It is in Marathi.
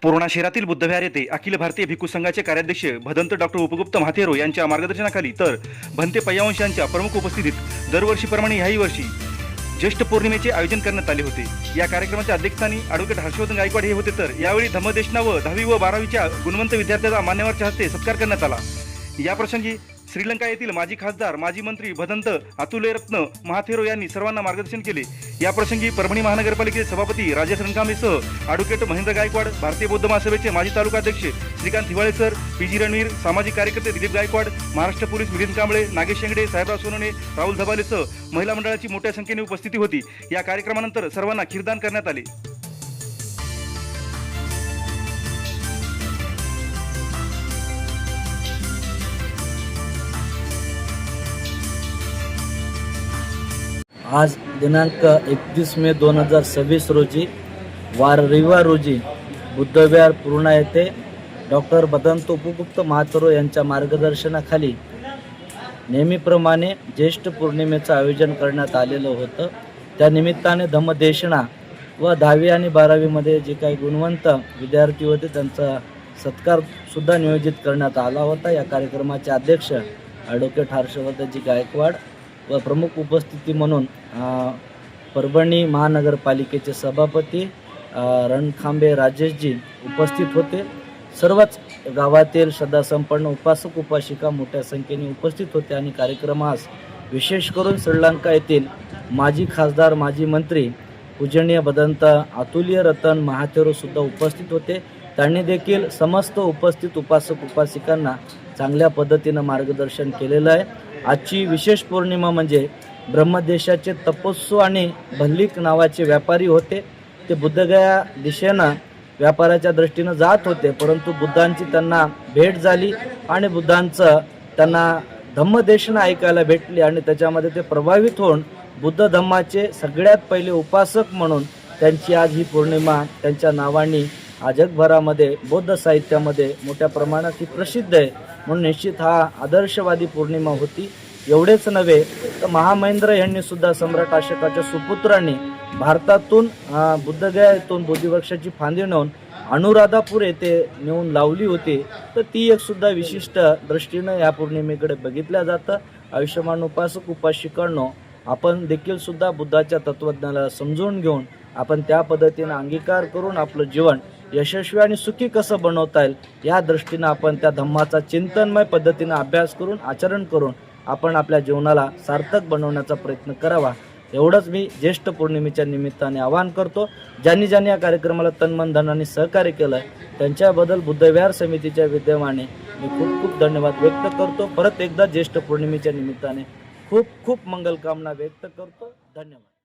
पूर्णा शहरातील बुद्धविहार येथे अखिल भारतीय भिक्खू संघाचे कार्याध्यक्ष भदंत डॉक्टर उपगुप्त म्हातेरो यांच्या मार्गदर्शनाखाली तर भंते पय्यावंश यांच्या प्रमुख उपस्थितीत दरवर्षीप्रमाणे याही वर्षी ज्येष्ठ पौर्णिमेचे आयोजन करण्यात आले होते। या कार्यक्रमाच्या अध्यक्षस्थानी ॲडव्होकेट हर्षवर्धन गायकवाड हे होते, तर यावेळी धम्मदेशना व 10वी व 12वीच्या गुणवंत विद्यार्थ्यांचा मान्यवरांच्या हस्ते सत्कार करण्यात आला। याप्रसंगी श्रीलंका येथील माजी खासदार माजी मंत्री भदंत अतुल्यरत्न महाथेरो यांनी सर्वांना मार्गदर्शन केले। याप्रसंगी परभणी महानगरपालिकेचे सभापती राजेश रणकांबळेसह ॲडव्होकेट महेंद्र गायकवाड, भारतीय बौद्ध महासभेचे माजी तालुकाध्यक्ष श्रीकांत हिवाळे सर, पीजी रणवीर, सामाजिक कार्यकर्ते दिलीप गायकवाड, महाराष्ट्र पोलीस मिलिंद कांबळे, नागेश शेंगडे, साहेबराव सोनवणे, राहुल धबालेसह महिला मंडळाची मोठ्या संख्येने उपस्थिती होती। या कार्यक्रमानंतर सर्वांना खीरदान करण्यात आले। आज दिनांक 31 मे 2026 रोजी रविवार रोजी बुद्धविहार पूर्णा येथे डॉक्टर भदंत उपगुप्त म्हातेरो यांच्या मार्गदर्शनाखाली नेहमीप्रमाणे ज्येष्ठ पौर्णिमेचं आयोजन करण्यात आलेलं होतं। त्या निमित्ताने धम्मदेशना व 10वी आणि 12वीमध्ये जे काही गुणवंत विद्यार्थी होते त्यांचा सत्कारसुद्धा नियोजित करण्यात आला होता। या कार्यक्रमाचे अध्यक्ष ॲडव्होकेट हर्षवर्धनजी गायकवाड व प्रमुख उपस्थिती म्हणून परभणी महानगरपालिकेचे सभापती रणखांबे राजेशजी उपस्थित होते। सर्वच गावातील श्रद्धासंपन्न उपासक उपासिका मोठ्या संख्येने उपस्थित होते आणि कार्यक्रमास विशेष करून श्रीलंका येथील माजी खासदार माजी मंत्री पूजनीय भदंत अतुल्यरत्न महाथेरो सुद्धा उपस्थित होते। त्यांनी देखील समस्त उपस्थित उपासक उपासिकांना चांगल्या पद्धतीनं मार्गदर्शन केलेलं आहे। आजची विशेष पौर्णिमा म्हणजे ब्रह्मदेशाचे तपस्सू आणि भल्लिक नावाचे व्यापारी होते। ते बुद्धगया दिशेनं व्यापाराच्या दृष्टीनं जात होते, परंतु बुद्धांची त्यांना भेट झाली आणि बुद्धांचं त्यांना धम्मदेशना ऐकायला भेटली आणि त्याच्यामध्ये ते प्रभावित होऊन बुद्ध धम्माचे सगळ्यात पहिले उपासक म्हणून त्यांची आज ही पौर्णिमा त्यांच्या नावाने जगभरामध्ये बौद्ध साहित्यामध्ये मोठ्या प्रमाणात ही प्रसिद्ध आहे। म्हणून निश्चित हा आदर्शवादी पौर्णिमा होती। एवढेच नव्हे तर महामहेंद्र यांनी सुद्धा सम्राट अशोकाच्या सुपुत्रांनी भारतातून बुद्धगया येथून बोधिवृक्षाची फांदी नेऊन अनुराधापूर येथे नेऊन लावली होती। तर ती एक सुद्धा विशिष्ट दृष्टीनं या पौर्णिमेकडे बघितल्या जातं। आयुष्यमान उपासक उपासिकांनो, आपण देखील सुद्धा बुद्धाच्या तत्त्वज्ञानाला समजून घेऊन आपण त्या पद्धतीने अंगीकार करून आपलं जीवन यशस्वी आणि सुखी कसं बनवता येईल या दृष्टीनं आपण त्या धम्माचा चिंतनमय पद्धतीनं अभ्यास करून आचरण करून आपण आपल्या जीवनाला सार्थक बनवण्याचा प्रयत्न करावा, एवढंच मी ज्येष्ठ पौर्णिमेच्या निमित्ताने आवाहन करतो। ज्यांनी या कार्यक्रमाला तनमन धनाने सहकार्य केलं त्यांच्याबद्दल बुद्धविहार समितीच्या विद्यमाने मी खूप खूप धन्यवाद व्यक्त करतो। परत एकदा ज्येष्ठ पौर्णिमेच्या निमित्ताने खूप खूप मंगलकामना व्यक्त करतो। धन्यवाद।